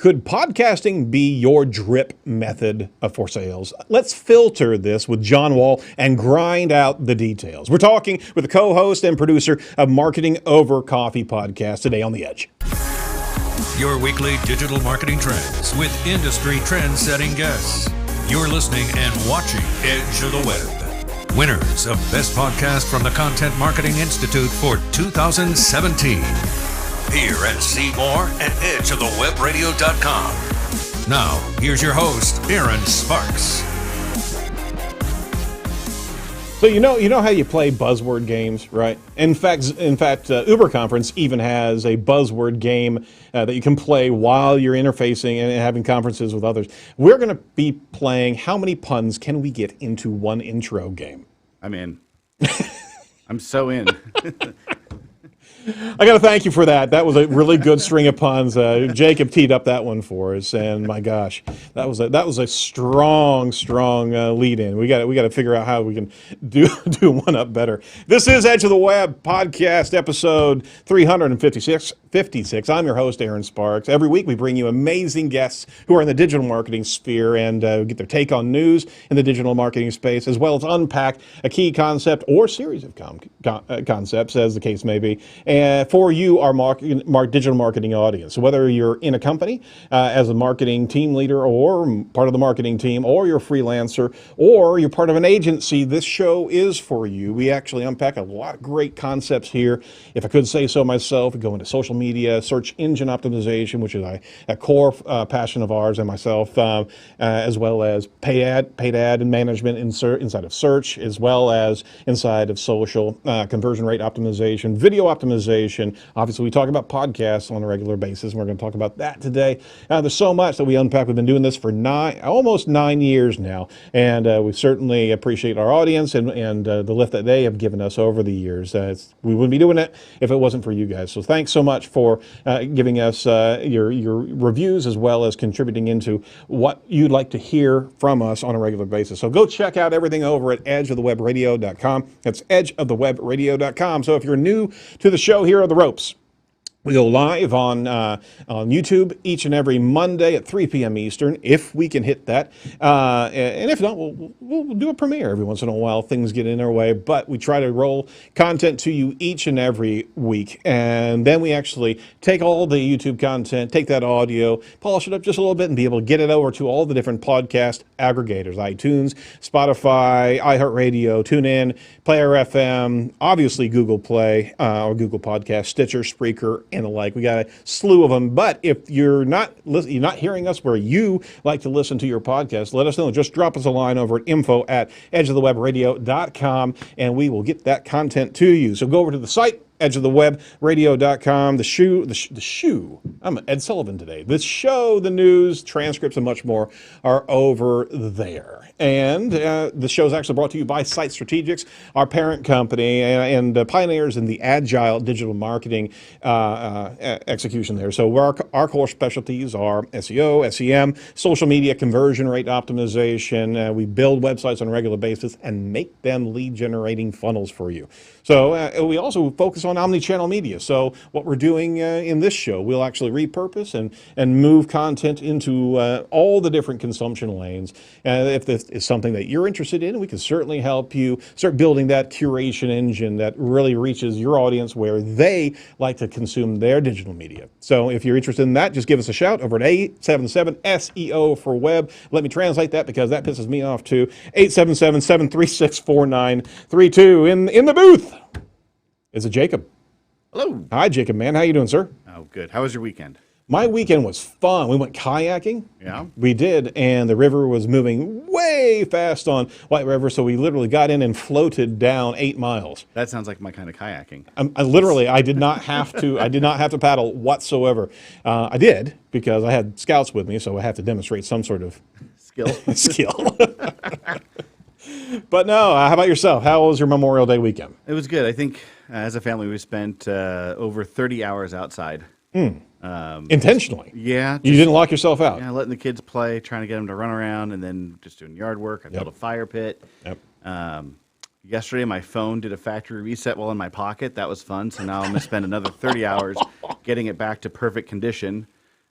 Could podcasting be your drip method for sales? Let's filter this with John Wall and grind out the details. We're talking with the co-host and producer of Marketing Over Coffee podcast today on The Edge. Your weekly digital marketing trends with industry trend-setting guests. You're listening and watching Edge of the Web. Winners of Best Podcast from the Content Marketing Institute for 2017. Here and see more at edgeofthewebradio.com. Now, here's your host, Aaron Sparks. So you know how you play buzzword games, right? In fact, Uber Conference even has a buzzword game that you can play while you're interfacing and having conferences with others. We're going to be playing How Many Puns Can We Get Into One Intro game. I'm in. I'm so in. I got to thank you for that. That was a really good string of puns. Jacob teed up that one for us, and my gosh, that was a strong lead in. We got to figure out how we can do one up better. This is Edge of the Web podcast episode 356. I'm your host, Aaron Sparks. Every week we bring you amazing guests who are in the digital marketing sphere and get their take on news in the digital marketing space, as well as unpack a key concept or series of concepts, as the case may be, for you, our digital marketing audience. So whether you're in a company as a marketing team leader or part of the marketing team, or you're a freelancer, or you're part of an agency, this show is for you. We actually unpack a lot of great concepts here. If I could say so myself, we go into social media, search engine optimization, which is a core passion of ours and myself, as well as paid ad and management inside of search, as well as inside of social, conversion rate optimization, video optimization. Obviously, we talk about podcasts on a regular basis, and we're going to talk about that today. There's so much that we unpack. We've been doing this for almost 9 years now, and we certainly appreciate our audience and the lift that they have given us over the years. We wouldn't be doing it if it wasn't for you guys. So thanks so much for giving us your reviews, as well as contributing into what you'd like to hear from us on a regular basis. So go check out everything over at edgeofthewebradio.com. That's edgeofthewebradio.com. So if you're new to the show, here are the ropes. We go live on YouTube each and every Monday at 3 p.m. Eastern, if we can hit that. And if not, we'll do a premiere every once in a while. Things get in our way, but we try to roll content to you each and every week. And then we actually take all the YouTube content, take that audio, polish it up just a little bit, and be able to get it over to all the different podcast aggregators: iTunes, Spotify, iHeartRadio, TuneIn, Player FM, obviously Google Play or Google Podcast, Stitcher, Spreaker, and the like. We got a slew of them. But if you're not hearing us where you like to listen to your podcast, let us know. Just drop us a line over at info@edgeofthewebradio.com, and we will get that content to you. So go over to the site, edgeofthewebradio.com. The shoe. I'm Ed Sullivan today. The show, the news, transcripts, and much more are over there. And the show is actually brought to you by Site Strategics, our parent company, and pioneers in the agile digital marketing execution there. So our core specialties are SEO, SEM, social media conversion rate optimization. We build websites on a regular basis and make them lead generating funnels for you. So we also focus on omni-channel media. So what we're doing in this show, we'll actually repurpose and move content into all the different consumption lanes. If this is something that you're interested in, we can certainly help you start building that curation engine that really reaches your audience where they like to consume their digital media. So if you're interested in that, just give us a shout over at 877-SEO for web. Let me translate that because that pisses me off too. 877-736-4932. In the booth is Jacob. Hello. Hi, Jacob, man. How you doing, sir? Oh, good. How was your weekend? My weekend was fun. We went kayaking. Yeah. We did, and the river was moving way fast on White River, so we literally got in and floated down 8 miles. That sounds like my kind of kayaking. I did not have to. I did not have to paddle whatsoever. I did because I had scouts with me, so I have to demonstrate some sort of skill. But no, how about yourself? How was your Memorial Day weekend? It was good. I think as a family we spent over 30 hours outside. Intentionally? Yeah. You didn't lock yourself out? Yeah, letting the kids play, trying to get them to run around, and then just doing yard work. I built a fire pit. Yep. Yesterday, my phone did a factory reset while in my pocket. That was fun. So now I'm going to spend another 30 hours getting it back to perfect condition.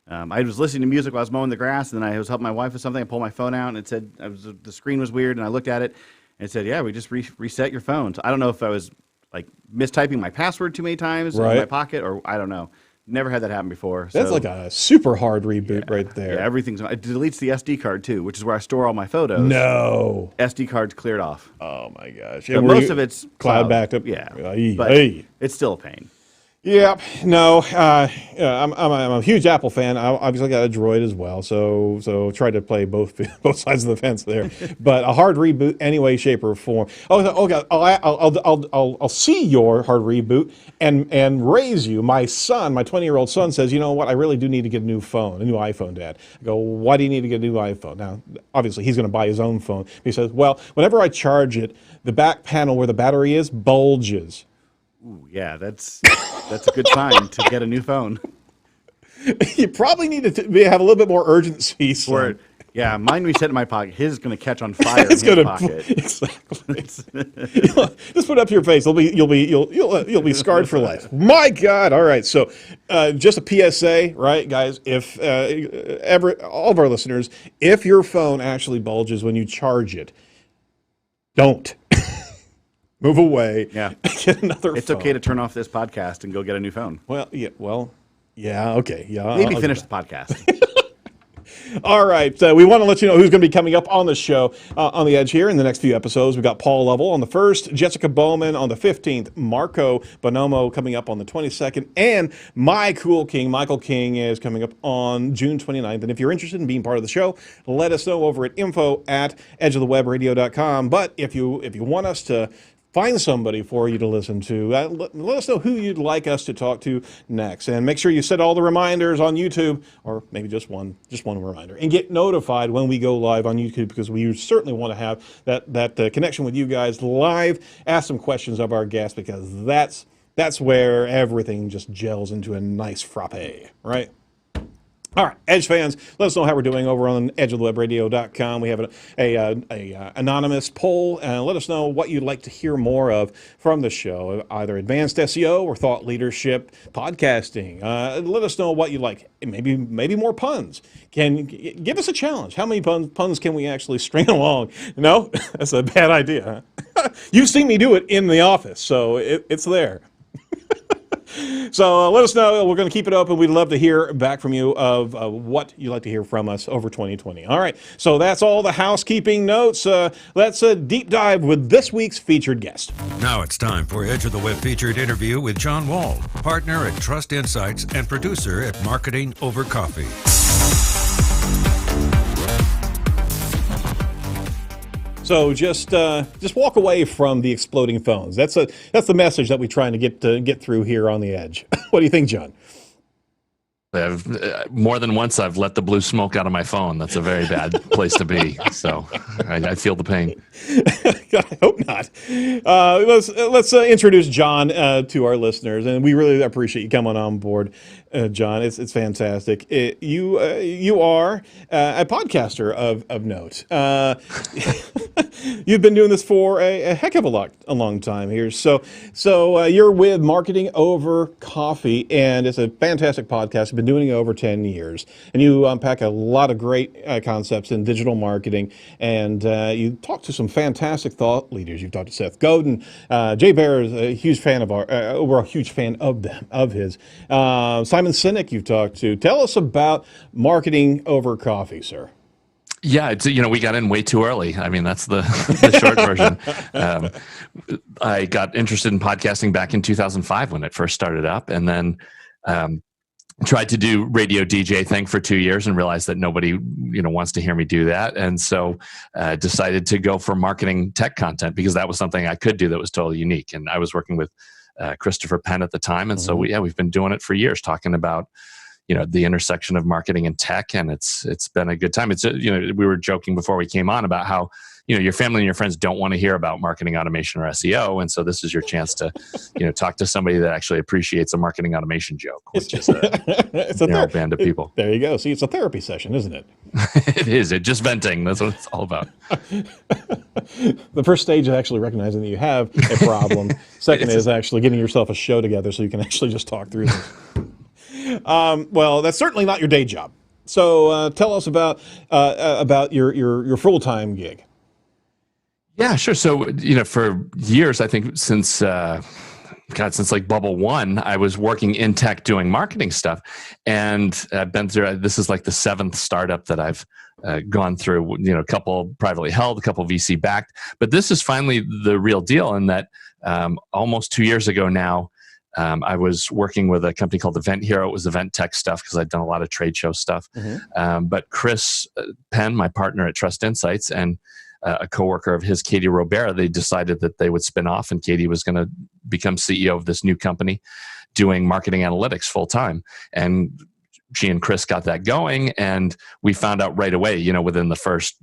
I was listening to music while I was mowing the grass, and then I was helping my wife with something. I pulled my phone out, and it said the screen was weird, and I looked at it, and it said, "Yeah, we just reset your phone." So I don't know if I was like mistyping my password too many times in my pocket, or I don't know. Never had that happen before. That's so, like a super hard reboot right there. Yeah, everything's. It deletes the SD card too, which is where I store all my photos. No. SD card's cleared off. Oh my gosh. But most of it's cloud backed up. Yeah, Ay, but ay. it's still a pain. Yeah, no, I'm a huge Apple fan. I obviously got a Droid as well, so try to play both sides of the fence there. But a hard reboot, any way, shape, or form. Oh God, I'll see your hard reboot and raise you. My son, my 20-year-old son, says, you know what? I really do need to get a new phone, a new iPhone, Dad. I go, why do you need to get a new iPhone? Now, obviously, he's going to buy his own phone. He says, well, whenever I charge it, the back panel where the battery is bulges. Ooh, yeah, that's a good sign to get a new phone. You probably need to have a little bit more urgency. Or, yeah, mine reset in my pocket. His is going to catch on fire It's in his going pocket. to exactly. Just put it up to your face. You'll be scarred for life. My God! All right. So, just a PSA, right, guys? If all of our listeners, if your phone actually bulges when you charge it, don't. Move away. Yeah. Get another It's phone. okay to turn off this podcast and go get a new phone. Well, yeah, okay. Yeah. Maybe I'll finish do the podcast. All right. We want to let you know who's going to be coming up on the show on the Edge here in the next few episodes. We've got Paul Lovell on the 1st, Jessica Bowman on the 15th, Marco Bonomo coming up on the 22nd, and My Cool King, Michael King, is coming up on June 29th. And if you're interested in being part of the show, let us know over at info@edgeofthewebradio.com. But if you want us to find somebody for you to listen to, let us know who you'd like us to talk to next. And make sure you set all the reminders on YouTube, or maybe just one reminder, and get notified when we go live on YouTube, because we certainly want to have that connection with you guys live. Ask some questions of our guests, because that's where everything just gels into a nice frappe, right? All right, Edge fans, let us know how we're doing over on edgeofthewebradio.com. We have a anonymous poll. Let us know what you'd like to hear more of from the show, either advanced SEO or thought leadership, podcasting. Let us know what you like. Maybe more puns. Give us a challenge. How many puns can we actually string along? No, that's a bad idea. Huh? You've seen me do it in the office, so it's there. So let us know. We're going to keep it open. We'd love to hear back from you of what you'd like to hear from us over 2020. All right. So that's all the housekeeping notes. Let's deep dive with this week's featured guest. Now it's time for Edge of the Web featured interview with John Wall, partner at Trust Insights and producer at Marketing Over Coffee. So just walk away from the exploding phones. That's the message that we're trying to get through here on the Edge. What do you think, John? More than once I've let the blue smoke out of my phone. That's a very bad place to be. So I feel the pain. God, I hope not. Let's introduce John to our listeners, and we really appreciate you coming on board, John. It's fantastic. You are a podcaster of note. You've been doing this for a heck of a long time here. So you're with Marketing Over Coffee, and it's a fantastic podcast. You've been doing it over 10 years, and you unpack a lot of great concepts in digital marketing, and you talk to some fantastic thought leaders. You've talked to Seth Godin. Jay Baer is a huge fan we're a huge fan of his. Simon Sinek you've talked to. Tell us about Marketing Over Coffee, sir. Yeah, we got in way too early. I mean, that's the short version. I got interested in podcasting back in 2005 when it first started up, and then tried to do radio DJ thing for 2 years and realized that nobody wants to hear me do that, and so decided to go for marketing tech content, because that was something I could do that was totally unique. And I was working with Christopher Penn at the time, and so we've been doing it for years, talking about the intersection of marketing and tech, and it's been a good time. It's we were joking before we came on about how your family and your friends don't want to hear about marketing automation or SEO, and so this is your chance to talk to somebody that actually appreciates a marketing automation joke, which is a narrow band of people. There you go. See, it's a therapy session, isn't it? It is. It's just venting. That's what it's all about. The first stage is actually recognizing that you have a problem. Second is actually getting yourself a show together so you can actually just talk through this. Well, that's certainly not your day job. So tell us about your full-time gig. Yeah, sure. So, for years, I think since like Bubble One, I was working in tech doing marketing stuff, and I've been through. This is like the seventh startup that I've gone through. A couple privately held, a couple VC backed, but this is finally the real deal. In that, almost 2 years ago now, I was working with a company called Event Hero. It was event tech stuff because I'd done a lot of trade show stuff. But Chris Penn, my partner at Trust Insights, and a coworker of his, Katie Robera, they decided that they would spin off, and Katie was going to become CEO of this new company doing marketing analytics full time. And she and Chris got that going, and we found out right away, within the first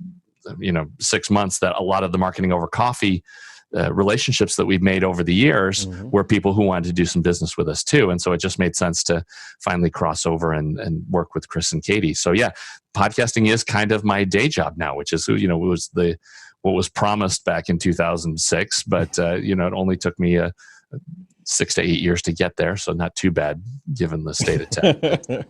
6 months, that a lot of the marketing over coffee relationships that we've made over the years were people who wanted to do some business with us too. And so it just made sense to finally cross over and work with Chris and Katie. So yeah, podcasting is kind of my day job now, which is, what was promised back in 2006, but it only took me 6 to 8 years to get there. So not too bad given the state of tech.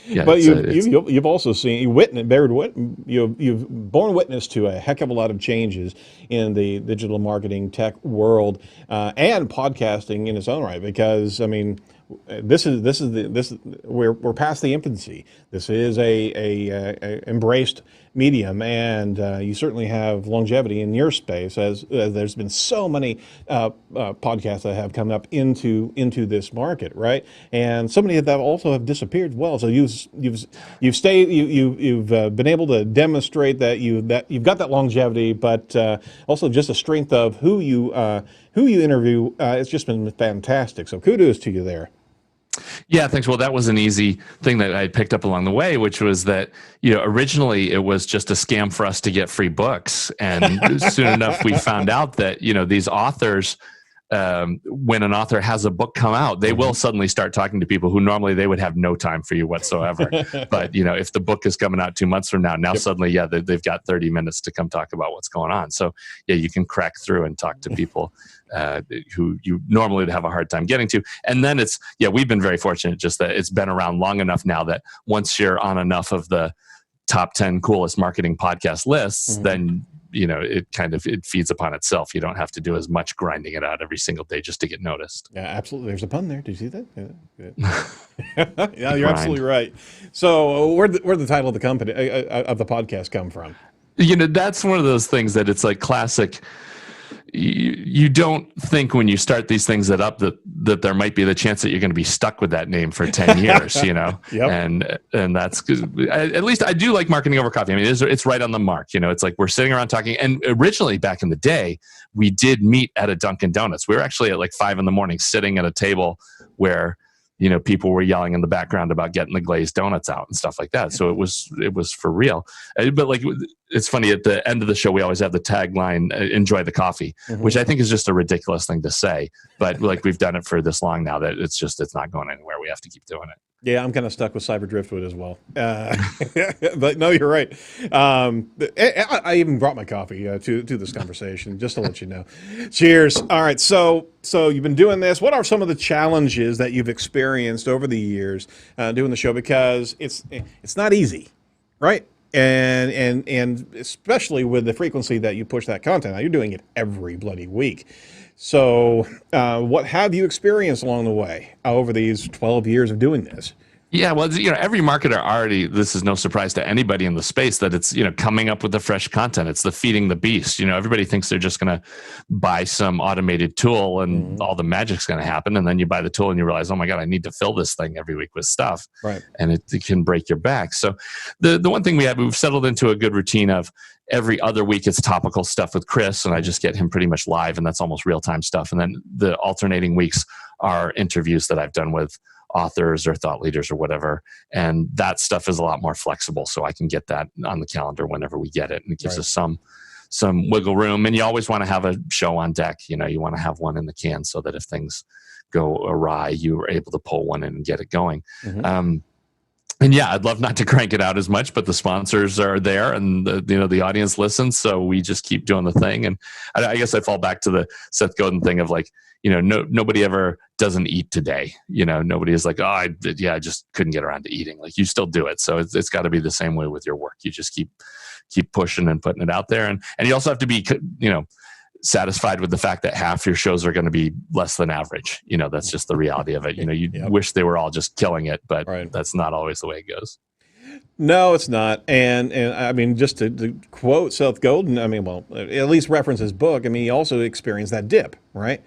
Yeah, but you've also seen, you've borne witness to a heck of a lot of changes in the digital marketing tech world and podcasting in its own right. Because we're past the infancy. This is a embraced medium, and you certainly have longevity in your space, as there's been so many podcasts that have come up into this market, right? And so many of them also have disappeared as well. So you've been able to demonstrate that you've got that longevity, but also just the strength of who you interview. It's just been fantastic. So kudos to you there. Yeah, thanks. Well, that was an easy thing that I picked up along the way, which was that, originally it was just a scam for us to get free books. And soon enough, we found out that, these authors, when an author has a book come out, they will suddenly start talking to people who normally they would have no time for you whatsoever. But, if the book is coming out 2 months from now, suddenly, they've got 30 minutes to come talk about what's going on. So, yeah, you can crack through and talk to people who you normally would have a hard time getting to. And then we've been very fortunate just that it's been around long enough now that once you're on enough of the top 10 coolest marketing podcast lists, then it feeds upon itself. You don't have to do as much grinding it out every single day just to get noticed. Yeah, absolutely. There's a pun there. Did you see that? Yeah, you're absolutely right. So where'd the title of the company of the podcast come from? That's one of those things that it's like classic. You don't think when you start these things that there might be the chance that you're going to be stuck with that name for 10 years, Yep. And that's at least I do like marketing over coffee. It's right on the mark. It's like we're sitting around talking. And originally back in the day, we did meet at a Dunkin' Donuts. We were actually at like 5 a.m. sitting at a table where people were yelling in the background about getting the glazed donuts out and stuff like that. So it was for real. But like, it's funny, at the end of the show, we always have the tagline, enjoy the coffee, which I think is just a ridiculous thing to say. But like, we've done it for this long now that it's not going anywhere. We have to keep doing it. Yeah, I'm kind of stuck with Cyber Driftwood as well. But no, you're right. I even brought my coffee to this conversation, just to let you know. Cheers. All right, so you've been doing this. What are some of the challenges that you've experienced over the years doing the show? Because it's not easy, right? And especially with the frequency that you push that content. Now, you're doing it every bloody week. So what have you experienced along the way over these 12 years of doing this? Yeah, well, every marketer this is no surprise to anybody in the space that it's, coming up with the fresh content. It's the feeding the beast. Everybody thinks they're just going to buy some automated tool and all the magic's going to happen. And then you buy the tool and you realize, oh my God, I need to fill this thing every week with stuff. Right. And it can break your back. So the one thing we've settled into a good routine of every other week it's topical stuff with Chris, and I just get him pretty much live, and that's almost real-time stuff. And then the alternating weeks are interviews that I've done with authors or thought leaders or whatever. And that stuff is a lot more flexible. So I can get that on the calendar whenever we get it. And it gives us some wiggle room. And you always want to have a show on deck. You want to have one in the can so that if things go awry, you are able to pull one in and get it going. And yeah, I'd love not to crank it out as much, but the sponsors are there, and the audience listens, so we just keep doing the thing. And I guess I fall back to the Seth Godin thing of like, nobody ever doesn't eat today. Nobody is like, oh, I just couldn't get around to eating. Like, you still do it. So it's got to be the same way with your work. You just keep pushing and putting it out there, and you also have to be satisfied with the fact that half your shows are going to be less than average. That's just the reality of it. You Yep. wish they were all just killing it, but Right. that's not always the way it goes. No, it's not. And I mean, just to quote Seth Godin, I mean, well, at least reference his book. I mean, he also experienced that dip, right?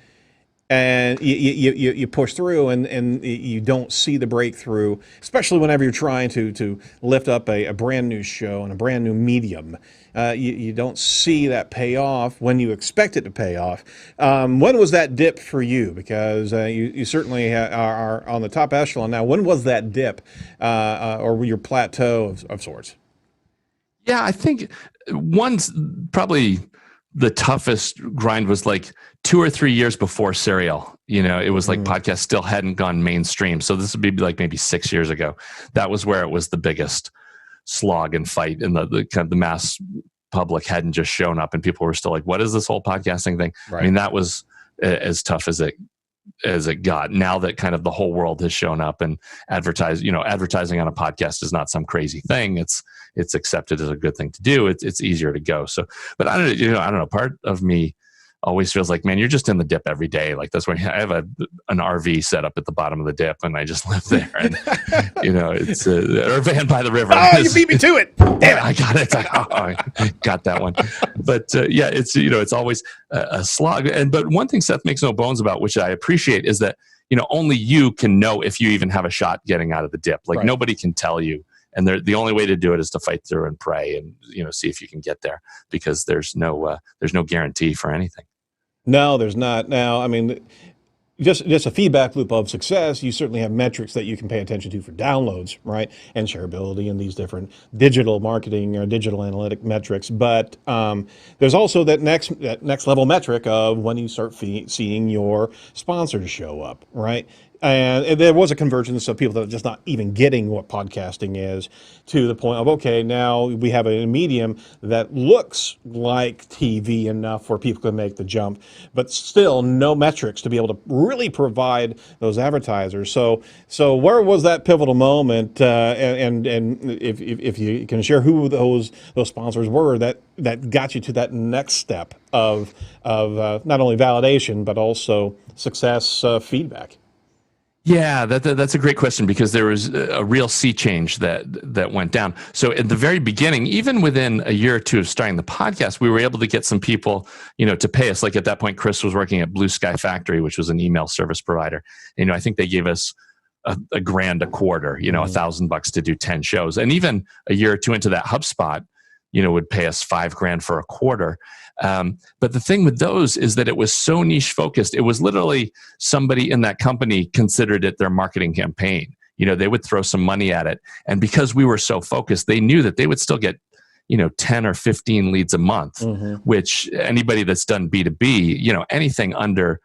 And you push through, and you don't see the breakthrough, especially whenever you're trying to lift up a brand new show and a brand new medium. You don't see that payoff when you expect it to pay off. When was that dip for you? Because you certainly are on the top echelon now. When was that dip, or your plateau of sorts? Yeah, I think one's probably the toughest grind was like 2 or 3 years before Serial. It was like podcasts still hadn't gone mainstream. So this would be like maybe 6 years ago. That was where it was the biggest slog and fight, and the kind of the mass public hadn't just shown up, and people were still like, what is this whole podcasting thing? Right. I mean, that was as tough as it got. Now that kind of the whole world has shown up, and advertising on a podcast is not some crazy thing. It's accepted as a good thing to do. It's easier to go. So, but I don't know. Part of me always feels like, man, you're just in the dip every day. Like, that's why I have an RV set up at the bottom of the dip, and I just live there. And it's or a van by the river. Oh, you beat me to it! Damn it! I got it. I got that one. But yeah, it's always a slog. But one thing Seth makes no bones about, which I appreciate, is that only you can know if you even have a shot getting out of the dip. Like, Right. Nobody can tell you. And the only way to do it is to fight through and pray, and see if you can get there, because there's no guarantee for anything. No, there's not. Now, I mean, just a feedback loop of success. You certainly have metrics that you can pay attention to for downloads, right, and shareability, and these different digital marketing or digital analytic metrics. But there's also that next level metric of when you start seeing your sponsors show up, right? And there was a convergence of people that are just not even getting what podcasting is, to the point of, okay, now we have a medium that looks like TV enough where people can make the jump, but still no metrics to be able to really provide those advertisers. So where was that pivotal moment? And if you can share who those sponsors were that got you to that next step of not only validation but also success feedback. Yeah, that's a great question, because there was a real sea change that went down. So at the very beginning, even within a year or two of starting the podcast, we were able to get some people, to pay us. Like, at that point, Chris was working at Blue Sky Factory, which was an email service provider. I think they gave us a grand a quarter, $1,000 to do 10 shows. And even a year or two into that, HubSpot, would pay us $5,000 for a quarter. But the thing with those is that it was so niche focused. It was literally somebody in that company considered it their marketing campaign. They would throw some money at it. And because we were so focused, they knew that they would still get, 10 or 15 leads a month, which anybody that's done B2B, anything under,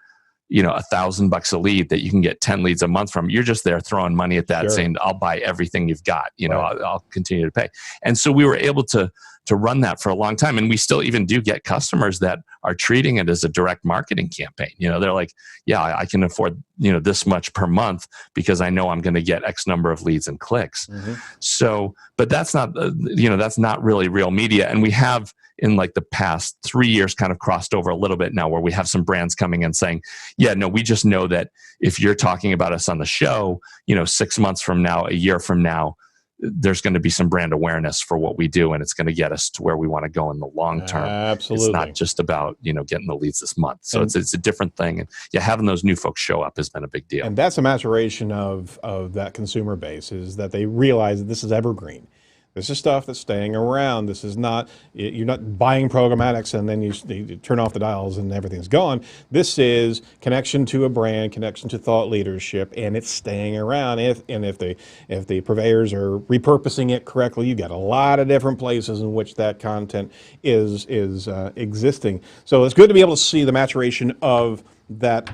$1,000 a lead that you can get 10 leads a month from, you're just there throwing money at that, Sure. saying, I'll buy everything you've got, Right. I'll continue to pay. And so we were able to run that for a long time. And we still even do get customers that are treating it as a direct marketing campaign. They're like, yeah, I can afford, this much per month because I know I'm going to get X number of leads and clicks. So, but that's not, that's not really real media. And we have, in like the past 3 years, kind of crossed over a little bit now, where we have some brands coming in saying, yeah, no, we just know that if you're talking about us on the show, 6 months from now, a year from now, there's going to be some brand awareness for what we do, and it's going to get us to where we want to go in the long term. Absolutely. It's not just about, getting the leads this month. So it's a different thing. And yeah, having those new folks show up has been a big deal. And that's a maturation of that consumer base, is that they realize that this is evergreen. This is stuff that's staying around. This is not, you're not buying programmatics and then you turn off the dials and everything's gone. This is connection to a brand, connection to thought leadership, and it's staying around. If the purveyors are repurposing it correctly, you've got a lot of different places in which that content is existing. So it's good to be able to see the maturation of that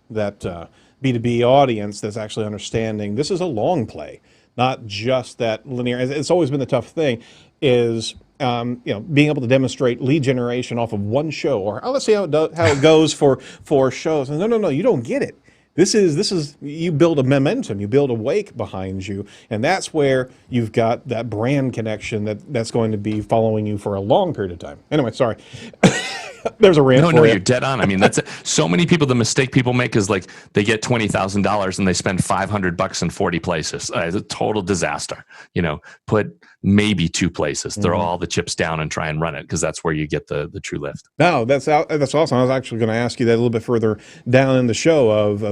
B2B audience that's actually understanding this is a long play. not just that linear. It's always been the tough thing is, being able to demonstrate lead generation off of one show, or let's see how it goes for shows. And no, you don't get it. This is you build a momentum, you build a wake behind you, and that's where you've got that brand connection that's going to be following you for a long period of time. Anyway, sorry. There's a rant No, for you. you're dead on. I mean, that's so many people. The mistake people make is like they get $20,000 and they spend $500 in 40 places. It's a total disaster. Put maybe 2 places, throw all the chips down and try and run it, because that's where you get the true lift. No, that's awesome. I was actually going to ask you that a little bit further down in the show of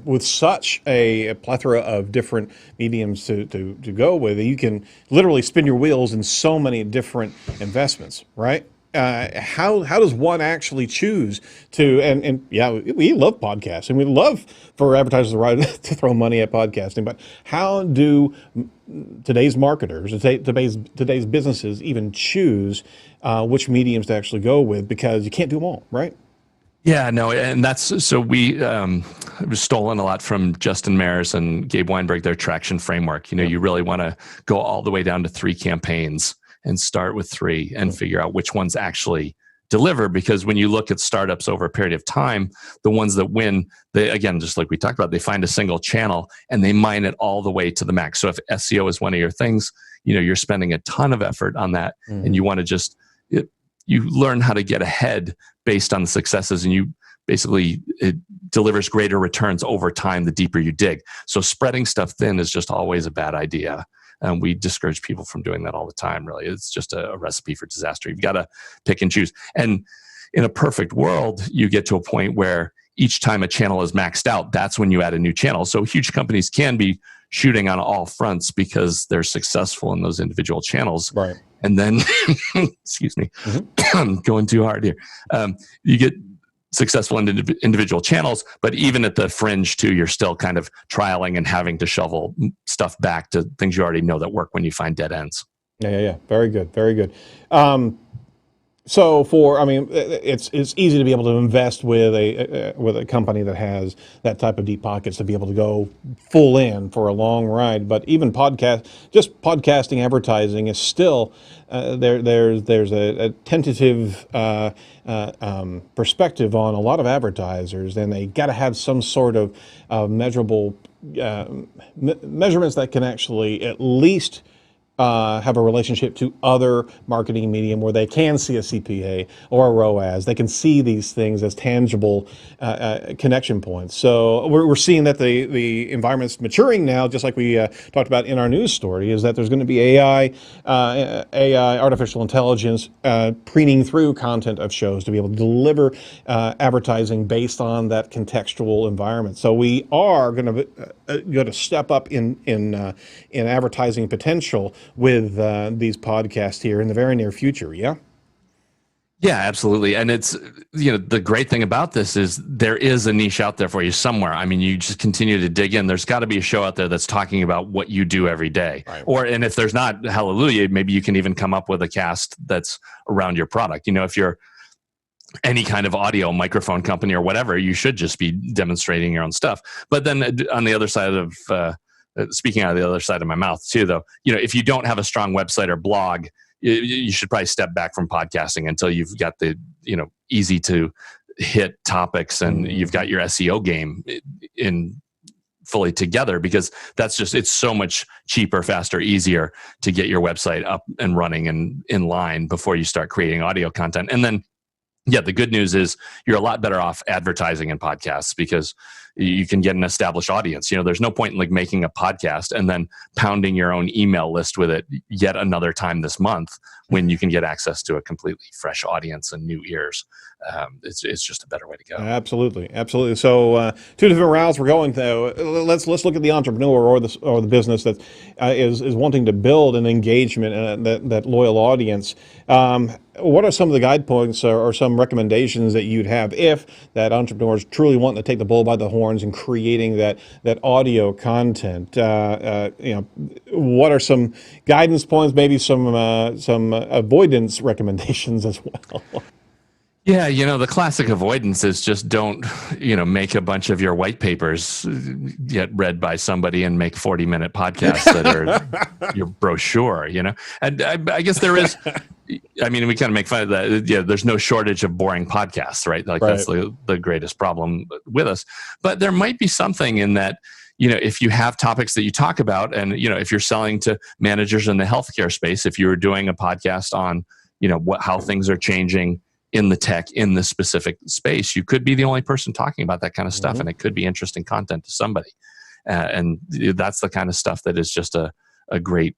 with such a plethora of different mediums to go with, you can literally spin your wheels in so many different investments, right? How does one actually choose to, and yeah, we love podcasts and we love for advertisers to throw money at podcasting, but how do today's marketers, today's businesses even choose which mediums to actually go with, because you can't do them all, right? Yeah, no, and that's so we was stolen a lot from Justin Mares and Gabe Weinberg, their traction framework. You really want to go all the way down to 3 campaigns and start with 3 and figure out which ones actually deliver. Because when you look at startups over a period of time, the ones that win, they, again, just like we talked about, they find a single channel and they mine it all the way to the max. So if SEO is one of your things, you're spending a ton of effort on that, and you want to just, you learn how to get ahead based on the successes, and it delivers greater returns over time the deeper you dig. So spreading stuff thin is just always a bad idea. And we discourage people from doing that all the time, really. It's just a recipe for disaster. You've got to pick and choose. And in a perfect world, you get to a point where each time a channel is maxed out, that's when you add a new channel. So huge companies can be shooting on all fronts because they're successful in those individual channels. Right. And then, excuse me, I'm going too hard here. You get successful in individual channels, but even at the fringe too, you're still kind of trialing and having to shovel stuff back to things you already know that work when you find dead ends. Yeah. Very good. Very good. So it's easy to be able to invest with a company that has that type of deep pockets to be able to go full in for a long ride. But even podcasting advertising is still there's a tentative perspective on a lot of advertisers, and they got to have some sort of measurable measurements that can actually at least have a relationship to other marketing medium where they can see a CPA or a ROAS. They can see these things as tangible connection points. So we're seeing that the environment's maturing now, just like we talked about in our news story, is that there's going to be AI, artificial intelligence, preening through content of shows to be able to deliver advertising based on that contextual environment. So we are going to step up in advertising potential with these podcasts here in the very near future. Yeah. Yeah, absolutely. And it's, the great thing about this is there is a niche out there for you somewhere. I mean, you just continue to dig in. There's got to be a show out there that's talking about what you do every day. Right. And if there's not, hallelujah, maybe you can even come up with a cast that's around your product. If you're any kind of audio microphone company or whatever, you should just be demonstrating your own stuff. But then on the other side of, speaking out of the other side of my mouth too, though, if you don't have a strong website or blog, you should probably step back from podcasting until you've got the, easy to hit topics and you've got your SEO game in fully together, because it's so much cheaper, faster, easier to get your website up and running and in line before you start creating audio content. And then, the good news is you're a lot better off advertising in podcasts, because you can get an established audience. There's no point in making a podcast and then pounding your own email list with it yet another time this month when you can get access to a completely fresh audience and new ears. It's just a better way to go. Absolutely. So 2 different routes we're going to. Let's look at the entrepreneur or the business that is wanting to build an engagement and that loyal audience. What are some of the guide points or some recommendations that you'd have if that entrepreneur is truly wanting to take the bull by the horns and creating that audio content? What are some guidance points? Maybe some avoidance recommendations as well. Yeah, the classic avoidance is just don't, make a bunch of your white papers get read by somebody and make 40-minute podcasts that are your brochure, And I guess there is, I mean, we kind of make fun of that. Yeah, there's no shortage of boring podcasts, right? Like that's the greatest problem with us. But there might be something in that, if you have topics that you talk about and, if you're selling to managers in the healthcare space, if you're doing a podcast on, how things are changing in the tech, in this specific space, you could be the only person talking about that kind of stuff, and it could be interesting content to somebody. And that's the kind of stuff that is just a great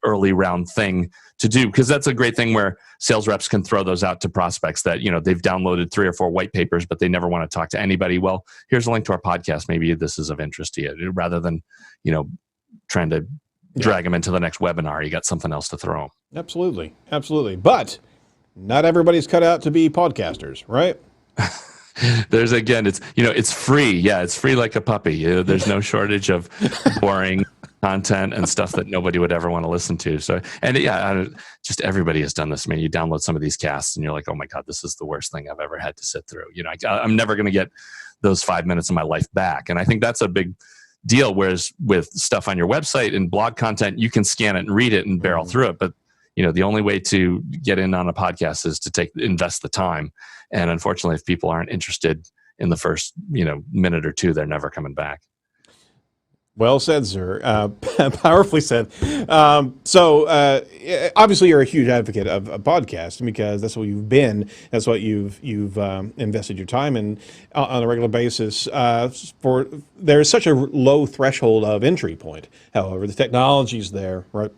early round thing to do, because that's a great thing where sales reps can throw those out to prospects that, they've downloaded 3 or 4 white papers, but they never want to talk to anybody. Well, here's a link to our podcast. Maybe this is of interest to you, rather than, trying to drag them into the next webinar. You got something else to throw them. Absolutely. Absolutely. But not everybody's cut out to be podcasters, right? There's it's free. Yeah, it's free like a puppy. There's no shortage of boring content and stuff that nobody would ever want to listen to. So, and just everybody has done this. I mean, you download some of these casts and you're like, oh my God, this is the worst thing I've ever had to sit through. I'm never going to get those 5 minutes of my life back. And I think that's a big deal. Whereas with stuff on your website and blog content, you can scan it and read it and barrel through it. But the only way to get in on a podcast is to invest the time. And unfortunately, if people aren't interested in the first, minute or two, they're never coming back. Well said, sir. Powerfully said. So obviously, you're a huge advocate of podcasting because that's what you've been. That's what you've invested your time in on a regular basis. There is such a low threshold of entry point. However, the technology's there, right?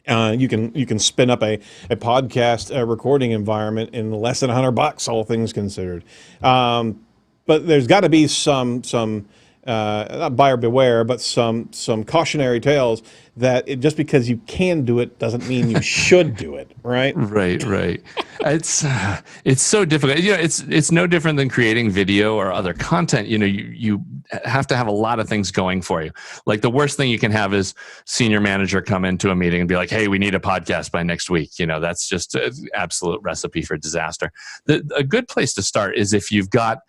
You can spin up a podcast recording environment in less than $100, all things considered. But there's got to be some not buyer beware, but some cautionary tales that just because you can do it doesn't mean you should do it, right? Right. It's so difficult. It's no different than creating video or other content. You have to have a lot of things going for you. Like the worst thing you can have is senior manager come into a meeting and be like, "Hey, we need a podcast by next week." That's just an absolute recipe for disaster. A good place to start is if you've got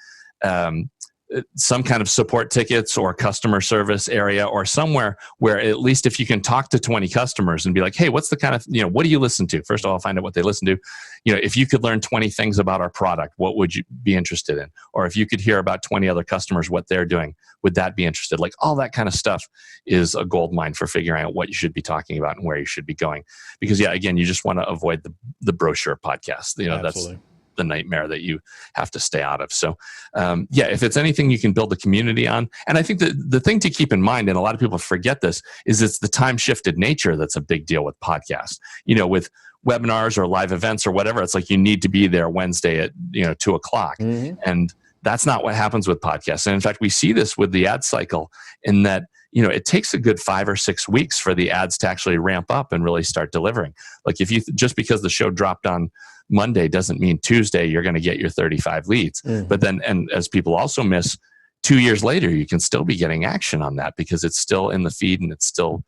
some kind of support tickets or customer service area or somewhere where at least if you can talk to 20 customers and be like, hey, what's the kind of, what do you listen to? First of all, find out what they listen to. If you could learn 20 things about our product, what would you be interested in? Or if you could hear about 20 other customers, what they're doing, would that be interested? Like all that kind of stuff is a gold mine for figuring out what you should be talking about and where you should be going. Because again, you just want to avoid the brochure podcast. Absolutely. That's the nightmare that you have to stay out of. So if it's anything you can build a community on. And I think that the thing to keep in mind, and a lot of people forget this, is it's the time shifted nature that's a big deal with podcasts. With webinars or live events or whatever, it's like you need to be there Wednesday at 2:00. Mm-hmm. And that's not what happens with podcasts. And in fact, we see this with the ad cycle in that it takes a good 5 or 6 weeks for the ads to actually ramp up and really start delivering. Like if you just because the show dropped on Monday doesn't mean Tuesday you're going to get your 35 leads. Mm-hmm. But then, and as people also miss, 2 years later, you can still be getting action on that because it's still in the feed and it's still,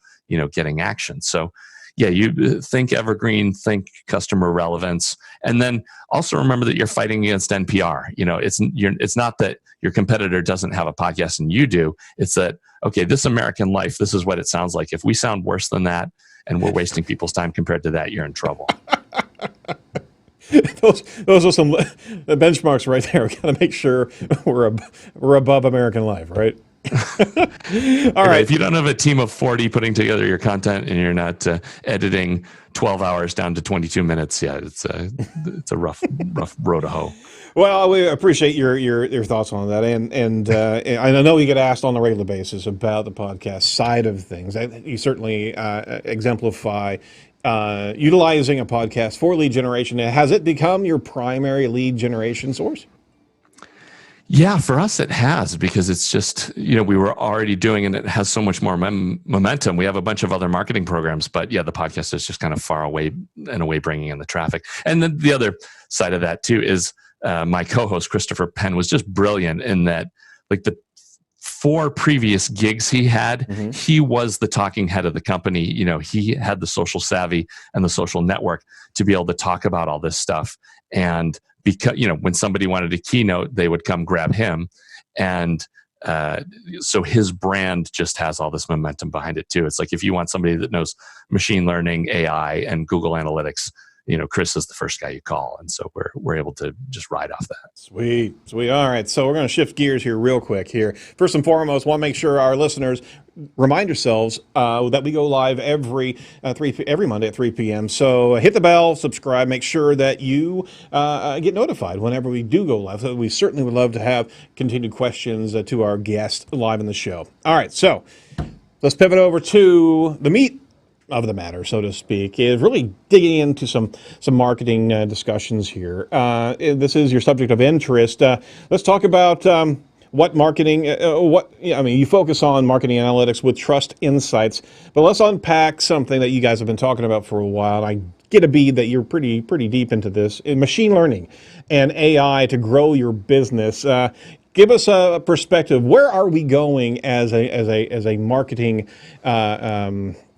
getting action. So you think evergreen, think customer relevance, and then also remember that you're fighting against NPR. It's not that your competitor doesn't have a podcast and you do. It's that, okay, This American Life, this is what it sounds like. If we sound worse than that and we're wasting people's time compared to that, you're in trouble. Those are some benchmarks right there. We got to make sure we're above American Life, right? All right. If you don't have a team of 40 putting together your content and you're not editing 12 hours down to 22 minutes, it's a rough road to hoe. Well, we appreciate your thoughts on that, and I know you get asked on a regular basis about the podcast side of things. You certainly exemplify utilizing a podcast for lead generation. Has it become your primary lead generation source? Yeah, for us it has, because it's just, we were already doing, and it has so much more momentum. We have a bunch of other marketing programs, but the podcast is just kind of far away in a way bringing in the traffic. And then the other side of that too is my co-host Christopher Penn was just brilliant in that, like the 4 previous gigs he had, mm-hmm. he was the talking head of the company. He had the social savvy and the social network to be able to talk about all this stuff and because, when somebody wanted a keynote, they would come grab him. And so his brand just has all this momentum behind it too. It's like if you want somebody that knows machine learning, AI, and Google Analytics, Chris is the first guy you call. And so we're able to just ride off that. Sweet. All right. So we're going to shift gears here real quick here. First and foremost, want to make sure our listeners remind yourselves that we go live every Monday at 3 p.m. So hit the bell, subscribe, make sure that you get notified whenever we do go live. So we certainly would love to have continued questions to our guests live in the show. All right. So let's pivot over to the meat of the matter, so to speak, is really digging into some marketing discussions here. This is your subject of interest. Let's talk about what marketing, you focus on marketing analytics with Trust Insights, but let's unpack something that you guys have been talking about for a while. I get a bead that you're pretty deep into this, in machine learning and AI to grow your business. Give us a perspective. Where are we going as a marketing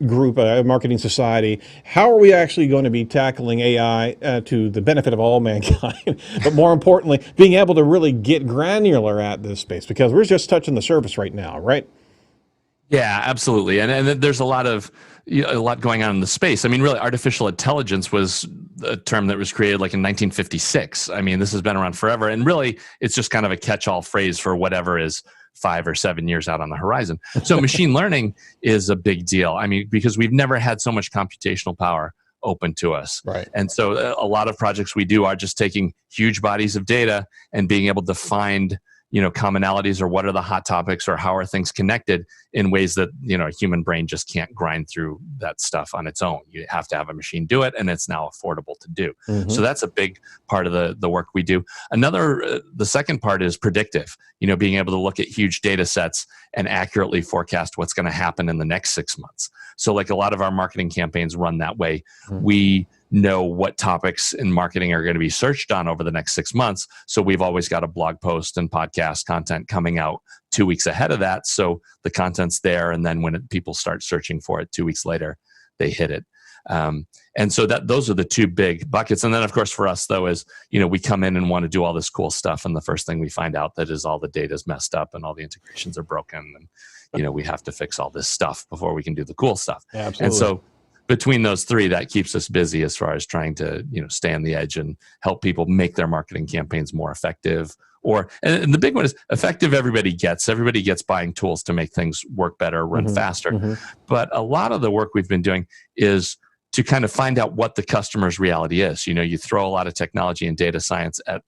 group, a marketing society? How are we actually going to be tackling AI to the benefit of all mankind? But more importantly, being able to really get granular at this space, because we're just touching the surface right now, right? Yeah, absolutely. And there's a lot going on in the space. I mean, really, artificial intelligence was a term that was created like in 1956. I mean, this has been around forever. And really, it's just kind of a catch-all phrase for whatever is 5 or 7 years out on the horizon. So machine learning is a big deal. I mean, because we've never had so much computational power open to us. Right. And so a lot of projects we do are just taking huge bodies of data and being able to find commonalities, or what are the hot topics, or how are things connected in ways that, a human brain just can't grind through that stuff on its own. You have to have a machine do it, and it's now affordable to do. Mm-hmm. So that's a big part of the work we do. The second part is predictive, being able to look at huge data sets and accurately forecast what's going to happen in the next 6 months. So like a lot of our marketing campaigns run that way. Mm-hmm. We know what topics in marketing are going to be searched on over the next 6 months. So we've always got a blog post and podcast content coming out 2 weeks ahead of that. So the content's there. And then when people start searching for it 2 weeks later, they hit it. And so those are the two big buckets. And then of course for us though is, we come in and want to do all this cool stuff. And the first thing we find out that is all the data is messed up and all the integrations are broken. And, we have to fix all this stuff before we can do the cool stuff. Absolutely. And so between those three, that keeps us busy as far as trying to, stay on the edge and help people make their marketing campaigns more effective. And the big one is effective. Everybody gets buying tools to make things work better, run mm-hmm. faster. Mm-hmm. But a lot of the work we've been doing is to kind of find out what the customer's reality is. You throw a lot of technology and data science at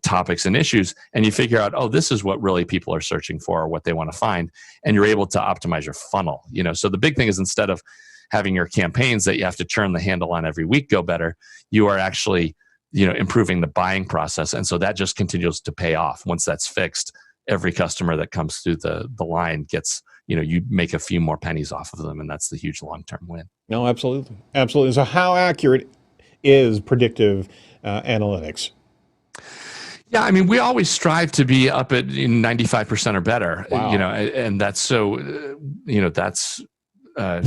topics and issues, and you figure out, oh, this is what really people are searching for, or what they want to find. And you're able to optimize your funnel. So the big thing is, instead of having your campaigns that you have to turn the handle on every week go better, you are actually, improving the buying process. And so that just continues to pay off. Once that's fixed, every customer that comes through the line gets, you make a few more pennies off of them. And that's the huge long-term win. No, absolutely. Absolutely. So how accurate is predictive analytics? Yeah, I mean, we always strive to be up at 95% or better. Wow. And that's so, that's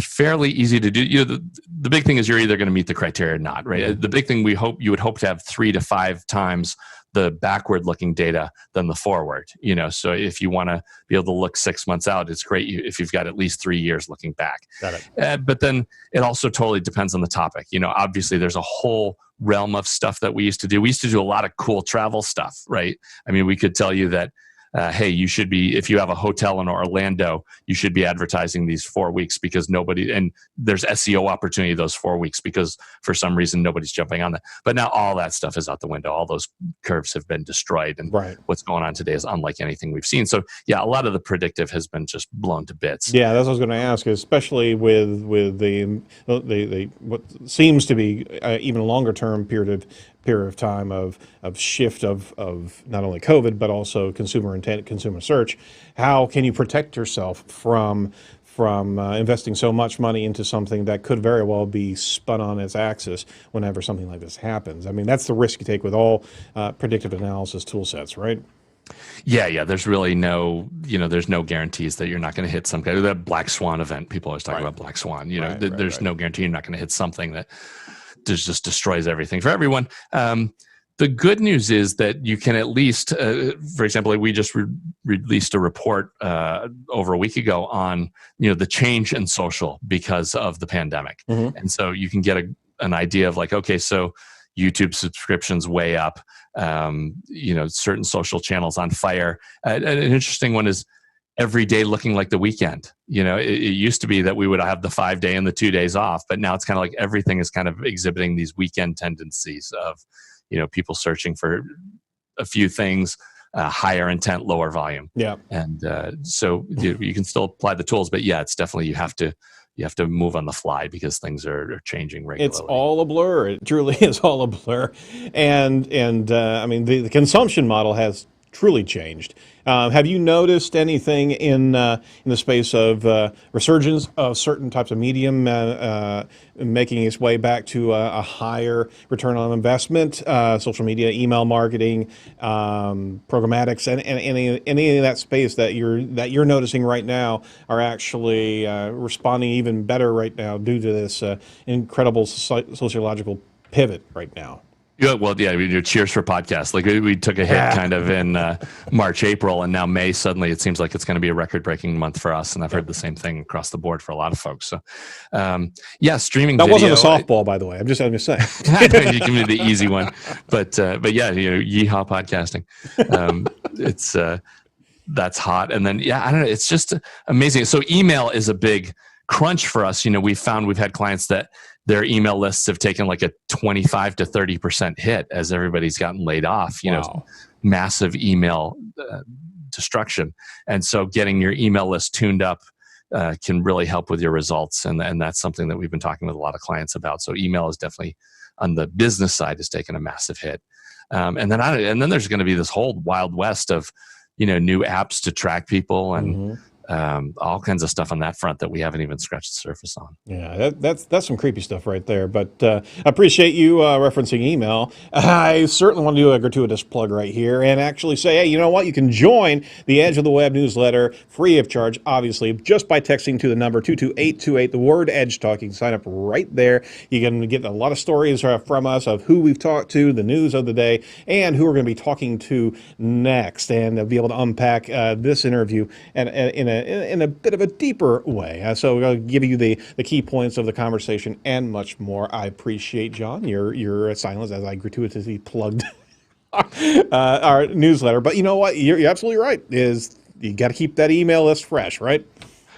fairly easy to do. The big thing is you're either going to meet the criteria or not, right? Mm-hmm. The big thing you would hope to have 3 to 5 times the backward-looking data than the forward. So if you want to be able to look 6 months out, it's great if you've got at least 3 years looking back. Got it. But then it also totally depends on the topic. Obviously there's a whole realm of stuff that we used to do. We used to do a lot of cool travel stuff, right? I mean, we could tell you that, hey, you should be, if you have a hotel in Orlando, you should be advertising these 4 weeks because and there's SEO opportunity those 4 weeks because for some reason nobody's jumping on that. But now all that stuff is out the window. All those curves have been destroyed, and right. What's going on today is unlike anything we've seen. So yeah, a lot of the predictive has been just blown to bits. Yeah, that's what I was going to ask, especially with the what seems to be even a longer term period of time of shift of not only COVID, but also consumer intent, consumer search. How can you protect yourself from investing so much money into something that could very well be spun on its axis whenever something like this happens? I mean, that's the risk you take with all predictive analysis tool sets, right? Yeah. There's really there's no guarantees that you're not going to hit some kind of that black swan event. People always talk right. about black swan. There's right. no guarantee you're not going to hit something that just destroys everything for everyone. the good news is that you can at least, for example, we just released a report over a week ago on the change in social because of the pandemic, and so you can get an idea of like, okay, so YouTube subscriptions way up, certain social channels on fire. An interesting one is every day looking like the weekend. It used to be that we would have the 5-day and the 2 days off, but now it's kind of like everything is kind of exhibiting these weekend tendencies of, people searching for a few things, higher intent, lower volume. Yeah. And so you can still apply the tools, but yeah, it's definitely, you have to move on the fly because things are changing regularly. It's all a blur. It truly is all a blur. And I mean, the consumption model has truly changed. Have you noticed anything in the space of resurgence of certain types of medium making its way back to a higher return on investment? Social media, email marketing, programmatics, and any of that space that you're noticing right now are actually responding even better right now due to this incredible sociological pivot right now. Yeah, well, yeah, we do cheers for podcasts. Like we took a hit kind of in March, April, and now May, suddenly it seems like it's going to be a record-breaking month for us. And I've heard the same thing across the board for a lot of folks. So, streaming that video. Wasn't a softball, by the way. I'm just saying. You give me the easy one. But yeah, yeehaw podcasting. It's that's hot. And then, I don't know, it's just amazing. So email is a big crunch for us. We've had clients that their email lists have taken like a 25 to 30% hit as everybody's gotten laid off, Wow. Massive email destruction. And so getting your email list tuned up can really help with your results. And that's something that we've been talking with a lot of clients about. So email is definitely on the business side has taken a massive hit. And then there's going to be this whole wild west of, new apps to track people and all kinds of stuff on that front that we haven't even scratched the surface on. Yeah, that's some creepy stuff right there. But I appreciate you referencing email. I certainly want to do a gratuitous plug right here and actually say, hey, you know what? You can join the Edge of the Web newsletter free of charge, obviously, just by texting to the number 22828, the word Edge Talk. You can sign up right there. You can get a lot of stories from us of who we've talked to, the news of the day, and who we're going to be talking to next, and be able to unpack this interview and in a bit of a deeper way. So I'll give you the key points of the conversation and much more. I appreciate, John, your silence as I gratuitously plugged our newsletter. But you know what? You're absolutely right. You got to keep that email list fresh, right?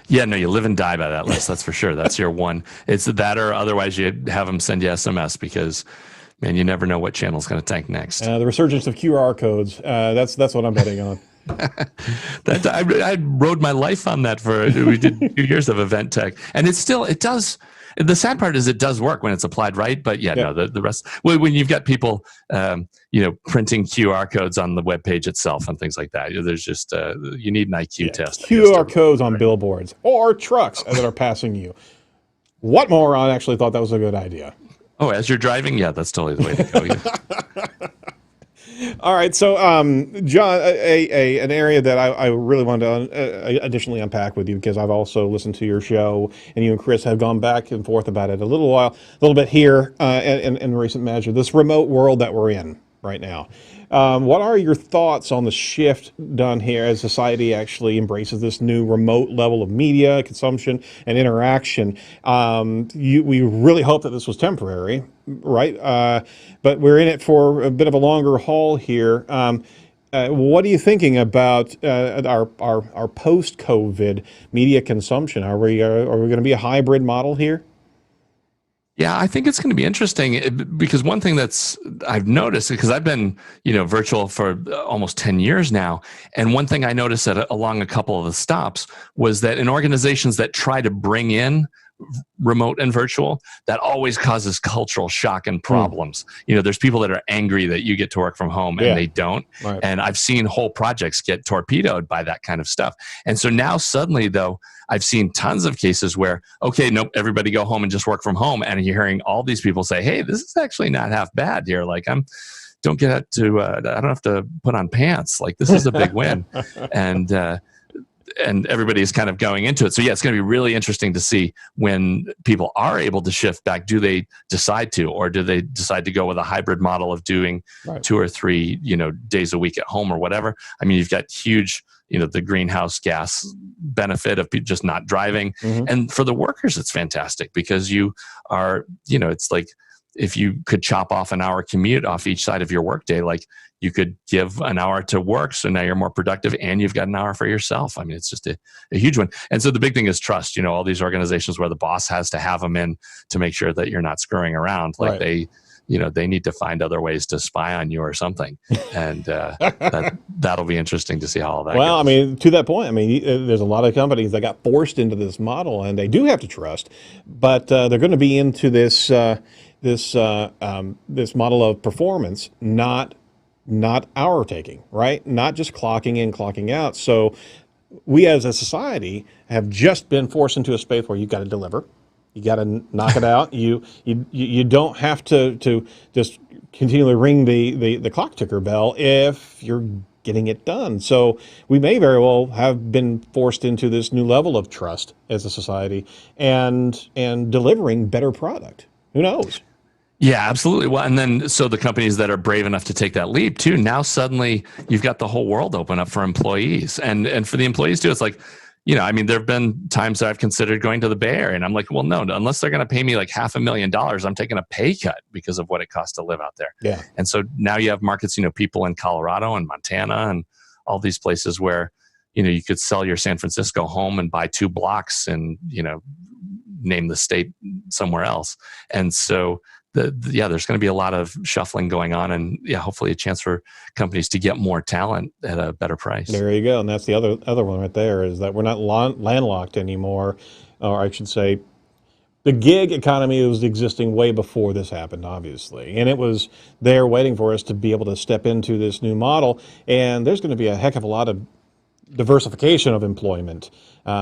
Yeah, no, you live and die by that list. That's for sure. That's your one. It's that, or otherwise you have them send you SMS because, man, you never know what channel's going to tank next. The resurgence of QR codes. That's what I'm betting on. I rode my life on that we did 2 years of event tech, and it does. The sad part is it does work when it's applied right, but no, the rest. When you've got people, printing QR codes on the web page itself and things like that, there's just you need an IQ test. QR codes on billboards or trucks that are passing you. What moron actually thought that was a good idea? Oh, as you're driving, yeah, that's totally the way to go. Yeah. All right, so John, an area that I really wanted to additionally unpack with you, because I've also listened to your show, and you and Chris have gone back and forth about it a little bit here in recent measure. This remote world that we're in right now. What are your thoughts on the shift done here as society actually embraces this new remote level of media consumption and interaction? We really hope that this was temporary, right? But we're in it for a bit of a longer haul here. What are you thinking about our post-COVID media consumption? Are we going to be a hybrid model here? Yeah, I think it's going to be interesting because one thing I've noticed, because I've been, virtual for almost 10 years now. And one thing I noticed along a couple of the stops was that in organizations that try to bring in remote and virtual, that always causes cultural shock and problems. There's people that are angry that you get to work from home and they don't. Right. And I've seen whole projects get torpedoed by that kind of stuff. And so now suddenly, though, I've seen tons of cases where, okay, nope, everybody go home and just work from home. And you're hearing all these people say, hey, this is actually not half bad here. Like I don't have to put on pants. Like this is a big win. And and everybody's kind of going into it. So yeah, it's going to be really interesting to see when people are able to shift back. Do they decide to, or do they decide to go with a hybrid model of doing 2 or 3, days a week at home or whatever? I mean, you've got huge, the greenhouse gas benefit of just not driving. And for the workers, it's fantastic because you are, it's like if you could chop off an hour commute off each side of your workday, like you could give an hour to work. So now you're more productive and you've got an hour for yourself. I mean, it's just a huge one. And so the big thing is trust, all these organizations where the boss has to have them in to make sure that you're not screwing around. Like they need to find other ways to spy on you or something. And that'll be interesting to see how all that goes. I mean, to that point, I mean, there's a lot of companies that got forced into this model and they do have to trust, but they're going to be into this model of performance, not hour taking, right? Not just clocking in, clocking out. So we as a society have just been forced into a space where you've got to deliver. You got to knock it out. You don't have to just continually ring the clock ticker bell if you're getting it done. So we may very well have been forced into this new level of trust as a society and delivering better product. Who knows? Yeah, absolutely. Well, and then so the companies that are brave enough to take that leap too, now suddenly you've got the whole world open up for employees, and for the employees too, it's like, I mean, there've been times that I've considered going to the Bay Area, and I'm like, well, no, unless they're going to pay me like $500,000, I'm taking a pay cut because of what it costs to live out there. Yeah. And so now you have markets, people in Colorado and Montana and all these places where, you could sell your San Francisco home and buy 2 blocks and, name the state somewhere else. And so there's going to be a lot of shuffling going on, and hopefully a chance for companies to get more talent at a better price. There you go. And that's the other one right there, is that we're not landlocked anymore, or I should say, the gig economy was existing way before this happened, obviously, and it was there waiting for us to be able to step into this new model. And there's going to be a heck of a lot of diversification of employment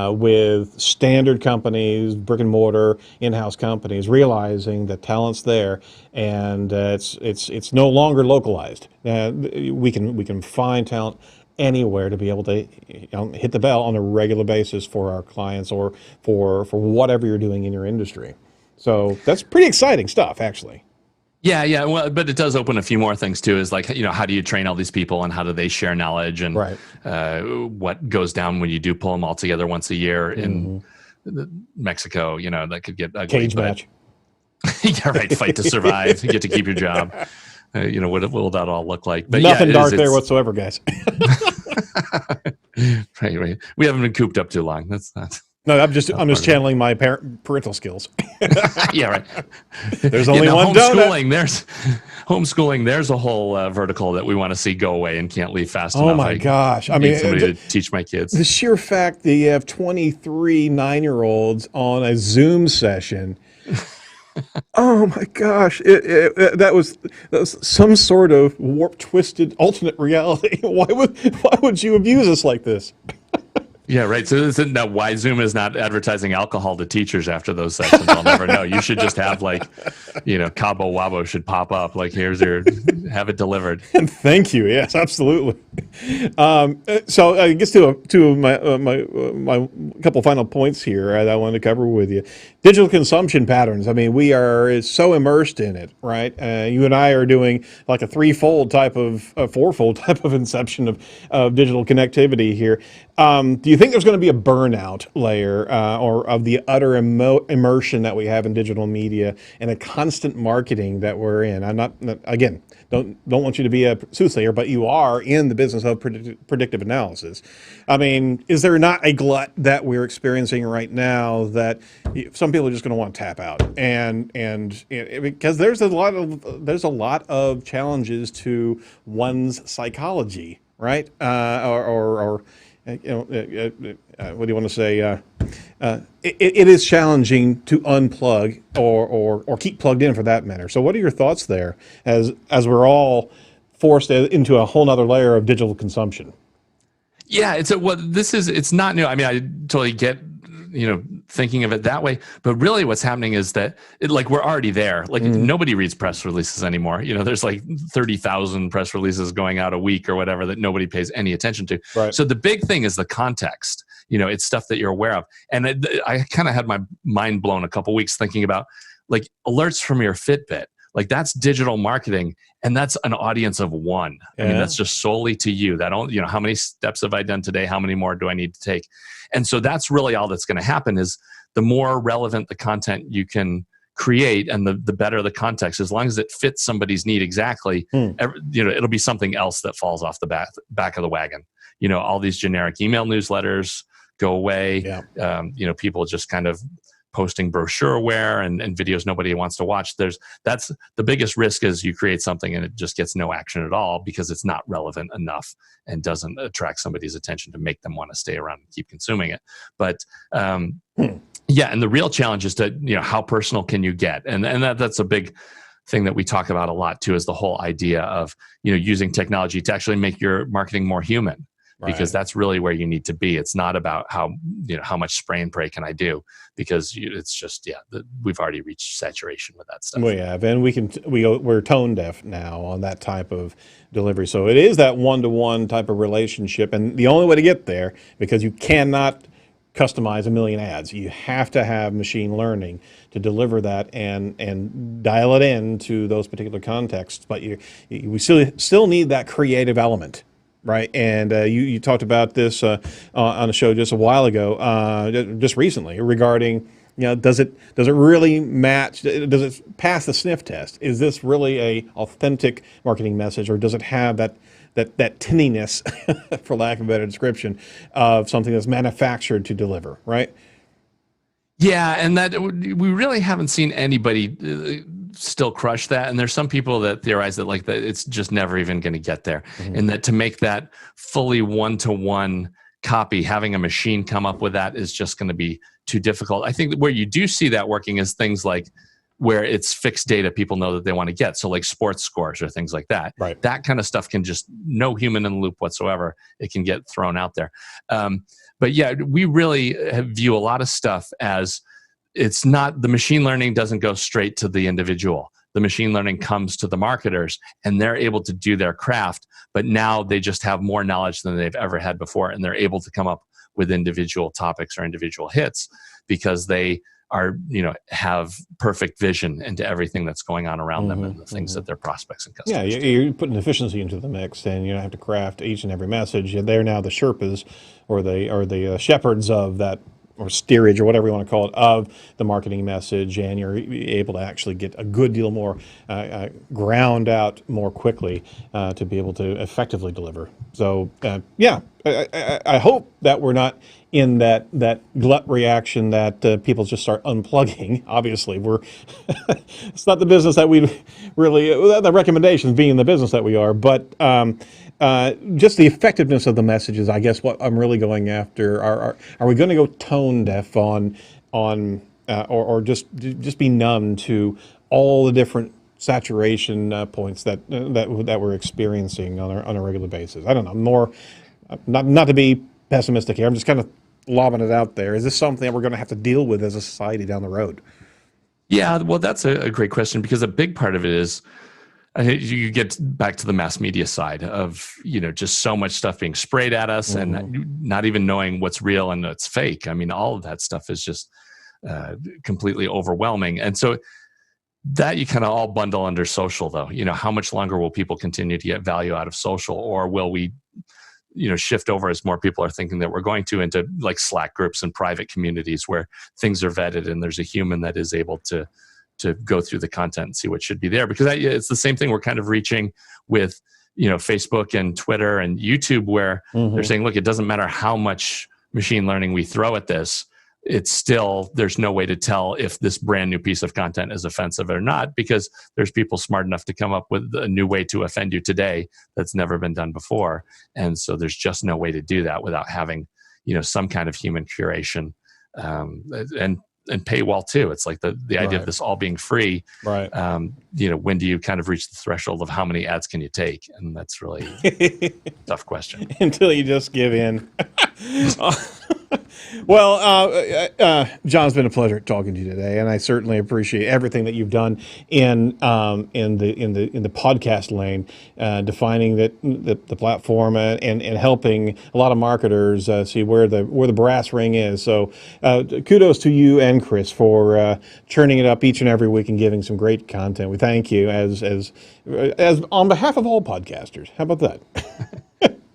with standard companies, brick and mortar, in-house companies, realizing that talent's there, and it's no longer localized. We can find talent anywhere to be able to hit the bell on a regular basis for our clients or for whatever you're doing in your industry. So that's pretty exciting stuff, actually. Yeah. Well, but it does open a few more things too. Is like, how do you train all these people and how do they share knowledge, and what goes down when you do pull them all together once a year in Mexico? That could get ugly. Cage match. Yeah, right. Fight to survive. You get to keep your job. What will that all look like? But nothing dark there whatsoever, guys. Right. We haven't been cooped up too long. That's not. No, I'm just channeling my parental skills. Yeah, right. There's only one homeschooling. Homeschooling. There's a whole vertical that we want to see go away and can't leave fast enough. Oh my gosh! I mean, somebody to teach my kids. The sheer fact that you have 23 9-year-olds on a Zoom session. Oh my gosh! That was some sort of warped, twisted, alternate reality. Why would you abuse us like this? Yeah, right. So isn't that why Zoom is not advertising alcohol to teachers after those sessions? I'll never know. You should just have Cabo Wabo should pop up. Like, have it delivered. Thank you. Yes, absolutely. So I guess to my couple final points here that I wanted to cover with you. Digital consumption patterns. I mean, we are so immersed in it, right? You and I are doing like a fourfold type of inception of digital connectivity here. Do you think there's going to be a burnout layer or of the utter immersion that we have in digital media and a constant marketing that we're in? I'm not, again, don't want you to be a soothsayer, but you are in the business of predictive analysis. I mean, is there not a glut that we're experiencing right now that some people are just going to want to tap out, and because there's a lot of challenges to one's psychology, right? Or what do you want to say? It is challenging to unplug or keep plugged in, for that matter. So what are your thoughts there as we're all forced into a whole nother layer of digital consumption? Yeah, it's not new. I mean, I totally get, thinking of it that way, but really what's happening is that we're already there. Nobody reads press releases anymore. There's 30,000 press releases going out a week or whatever that nobody pays any attention to. Right. So the big thing is the context. it's stuff that you're aware of. And I kind of had my mind blown a couple weeks thinking about like alerts from your Fitbit. Like that's digital marketing, and that's an audience of one. I mean, that's just solely to you. That don't, how many steps have I done today? How many more do I need to take? And so that's really all that's going to happen is the more relevant the content you can create and the better the context, as long as it fits somebody's need exactly, it'll be something else that falls off the back of the wagon. All these generic email newsletters go away. Yeah. People just kind of posting brochureware and videos nobody wants to watch. That's the biggest risk is you create something and it just gets no action at all because it's not relevant enough and doesn't attract somebody's attention to make them want to stay around and keep consuming it. But yeah, and the real challenge is to, how personal can you get? And that's a big thing that we talk about a lot too, is the whole idea of, using technology to actually make your marketing more human. Right. Because that's really where you need to be. It's not about how much spray and pray can I do, because it's just we've already reached saturation with that stuff. We have, and we're tone deaf now on that type of delivery. So it is that one-to-one type of relationship, and the only way to get there, because you cannot customize a million ads, you have to have machine learning to deliver that and dial it in to those particular contexts. But we still need that creative element. Right, and you talked about this on a show just a while ago, just recently, regarding does it really match? Does it pass the sniff test? Is this really a authentic marketing message, or does it have that tinniness, for lack of a better description, of something that's manufactured to deliver? Right. Yeah, and that we really haven't seen anybody still crush that. And there's some people that theorize that it's just never even going to get there. Mm-hmm. And that to make that fully one-to-one copy, having a machine come up with that is just going to be too difficult. I think that where you do see that working is things like where it's fixed data people know that they want to get. So like sports scores or things like that. Right. That kind of stuff can just, no human in the loop whatsoever, it can get thrown out there. But yeah, we really view a lot of stuff as it's not, the machine learning doesn't go straight to the individual. The machine learning comes to the marketers and they're able to do their craft, but now they just have more knowledge than they've ever had before. And they're able to come up with individual topics or individual hits because they are, have perfect vision into everything that's going on around them and the things that their prospects and customers do. You're putting efficiency into the mix, and you don't have to craft each and every message. They're now the Sherpas or the shepherds of that, or steerage, or whatever you want to call it, of the marketing message, and you're able to actually get a good deal more ground out more quickly to be able to effectively deliver. So, I hope that we're not in that glut reaction that people just start unplugging. Obviously, it's not the business that we really, the recommendations being the business that we are, but just the effectiveness of the messages, I guess what I'm really going after. Are we going to go tone deaf or just be numb to all the different saturation points that we're experiencing on a regular basis? I don't know. More, not to be pessimistic here. I'm just kind of lobbing it out there. Is this something that we're going to have to deal with as a society down the road? Yeah, well, that's a great question, because a big part of it is, I think you get back to the mass media side of, just so much stuff being sprayed at us and not even knowing what's real and what's fake. I mean, all of that stuff is just completely overwhelming. And so that you kind of all bundle under social, though. How much longer will people continue to get value out of social, or will we, shift over, as more people are thinking that we're going to, into like Slack groups and private communities where things are vetted and there's a human that is able to go through the content and see what should be there? Because it's the same thing we're kind of reaching with, Facebook and Twitter and YouTube, where they're saying, look, it doesn't matter how much machine learning we throw at this, it's still, there's no way to tell if this brand new piece of content is offensive or not, because there's people smart enough to come up with a new way to offend you today that's never been done before. And so there's just no way to do that without having, some kind of human curation, and paywall too. It's like the idea of this all being free. Right. When do you kind of reach the threshold of how many ads can you take? And that's really a tough question. Until you just give in. Well, John, it's been a pleasure talking to you today, and I certainly appreciate everything that you've done in the podcast lane, defining the platform and helping a lot of marketers see where the brass ring is. So, kudos to you and Chris for churning it up each and every week and giving some great content. We thank you as on behalf of all podcasters. How about that?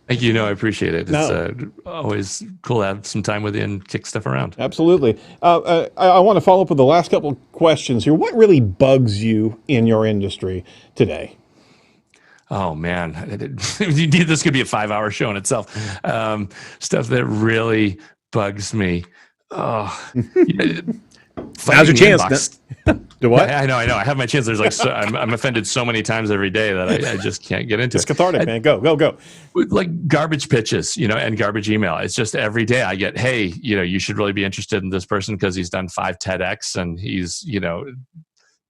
Thank you. No, I appreciate it. It's No. Always cool to have some time with you and kick stuff around. Absolutely. I want to follow up with the last couple of questions here. What really bugs you in your industry today? Oh man, this could be a 5-hour show in itself. Stuff that really bugs me. Oh, Now's your chance. Do what? I know. I have my chance. There's I'm offended so many times every day that I just can't get into It's it. cathartic, man. Go. Like garbage pitches, and garbage email. It's just every day I get, hey, you should really be interested in this person because he's done 5 TEDx and he's,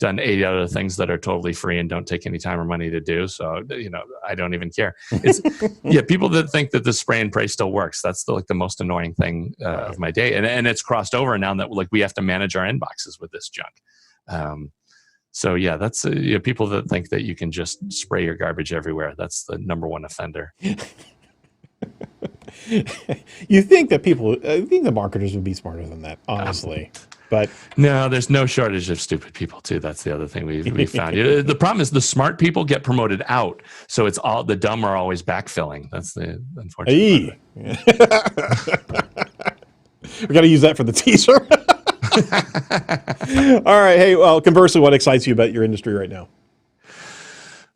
done 80 other things that are totally free and don't take any time or money to do. So, I don't even care. It's people that think that the spray and pray still works. That's the most annoying thing of my day. And it's crossed over now that we have to manage our inboxes with this junk. So yeah, that's people that think that you can just spray your garbage everywhere. That's the number one offender. You think that I think the marketers would be smarter than that, honestly. But no, there's no shortage of stupid people too. That's the other thing we found. The problem is the smart people get promoted out, so it's all the dumb are always backfilling. That's the unfortunate part. We got to use that for the teaser. All right. Hey, well, conversely, what excites you about your industry right now?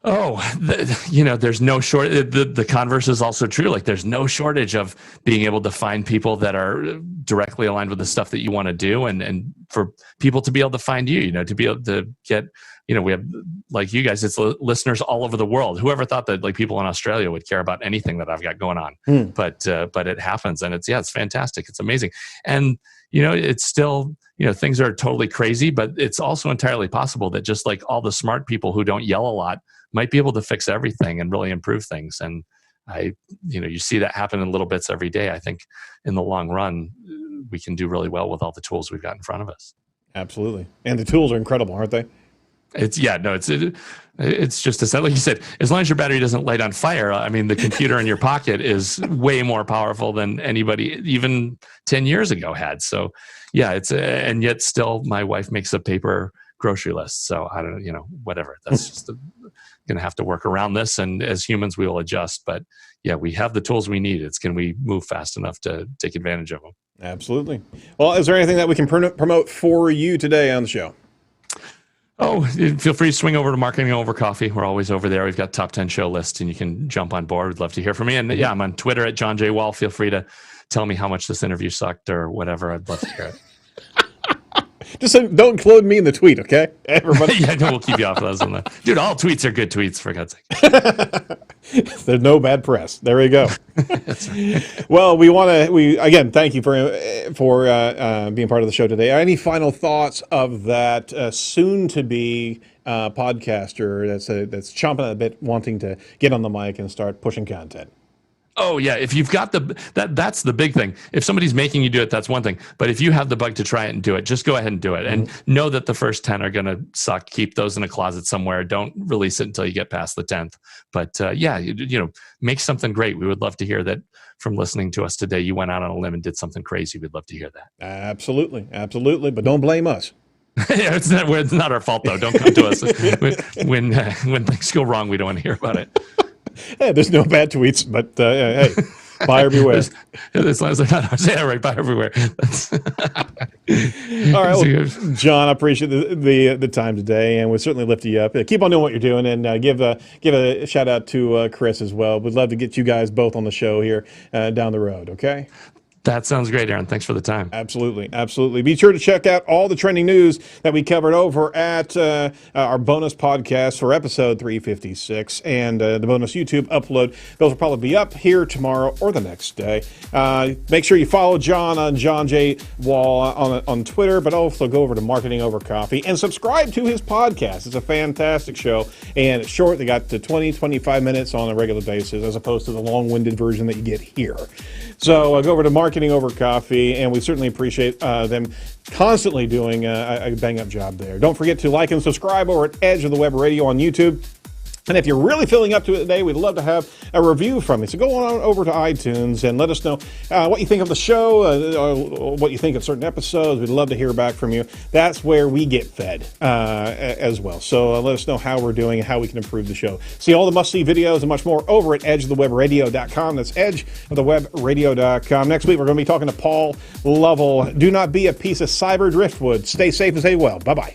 Oh, there's no shortage. The converse is also true. Like there's no shortage of being able to find people that are directly aligned with the stuff that you want to do, and for people to be able to find you, to be able to get, we have like you guys, it's listeners all over the world. Whoever thought that like people in Australia would care about anything that I've got going on? But it happens, and it's fantastic. It's amazing, and it's still. Things are totally crazy, but it's also entirely possible that just like all the smart people who don't yell a lot might be able to fix everything and really improve things. And you see that happen in little bits every day. I think in the long run, we can do really well with all the tools we've got in front of us. Absolutely. And the tools are incredible, aren't they? It's just like you said, as long as your battery doesn't light on fire, I mean, the computer in your pocket is way more powerful than anybody even 10 years ago had. So yeah, and yet still my wife makes a paper grocery list. So I don't whatever. That's just going to have to work around this. And as humans, we will adjust. But yeah, we have the tools we need. Can we move fast enough to take advantage of them? Absolutely. Well, is there anything that we can promote for you today on the show? Oh, feel free to swing over to Marketing Over Coffee. We're always over there. We've got top 10 show lists, and you can jump on board. We'd love to hear from you. And yeah, I'm on Twitter at John J. Wall. Feel free to tell me how much this interview sucked or whatever. I'd love to hear it. Just don't include me in the tweet, okay? Everybody. Yeah, no, we'll keep you off of those. Dude, all tweets are good tweets, for God's sake. There's no bad press. There we go. That's right. Well, we again thank you for being part of the show today. Any final thoughts of that soon to be podcaster that's chomping at the bit, wanting to get on the mic and start pushing content? Oh yeah, if you've got that's the big thing. If somebody's making you do it, that's one thing. But if you have the bug to try it and do it, just go ahead and do it. And know that the first 10 are going to suck. Keep those in a closet somewhere. Don't release it until you get past the 10th. But yeah, make something great. We would love to hear that from listening to us today. You went out on a limb and did something crazy. We'd love to hear that. Absolutely. But don't blame us. Yeah, it's not our fault though. Don't come to us when things go wrong. We don't want to hear about it. Hey, there's no bad tweets, but hey, buyer beware. As long as they're not, say right, buyer beware. All right, well, John, I appreciate the time today, and we'll certainly lift you up. Keep on doing what you're doing, and give a shout out to Chris as well. We'd love to get you guys both on the show here down the road. Okay. That sounds great, Aaron. Thanks for the time. Absolutely. Be sure to check out all the trending news that we covered over at our bonus podcast for episode 356 and the bonus YouTube upload. Those will probably be up here tomorrow or the next day. Make sure you follow John on John J. Wall on Twitter, but also go over to Marketing Over Coffee and subscribe to his podcast. It's a fantastic show, and it's short. They got to 20-25 minutes on a regular basis as opposed to the long-winded version that you get here. So go over to Marketing Marketing Over Coffee, and we certainly appreciate them constantly doing a bang-up job there. Don't forget to like and subscribe over at Edge of the Web Radio on YouTube. And if you're really feeling up to it today, we'd love to have a review from you. So go on over to iTunes and let us know what you think of the show, or what you think of certain episodes. We'd love to hear back from you. That's where we get fed as well. So let us know how we're doing and how we can improve the show. See all the must-see videos and much more over at edgeofthewebradio.com. That's edgeofthewebradio.com. Next week, we're going to be talking to Paul Lovell. Do not be a piece of cyber driftwood. Stay safe and stay well. Bye-bye.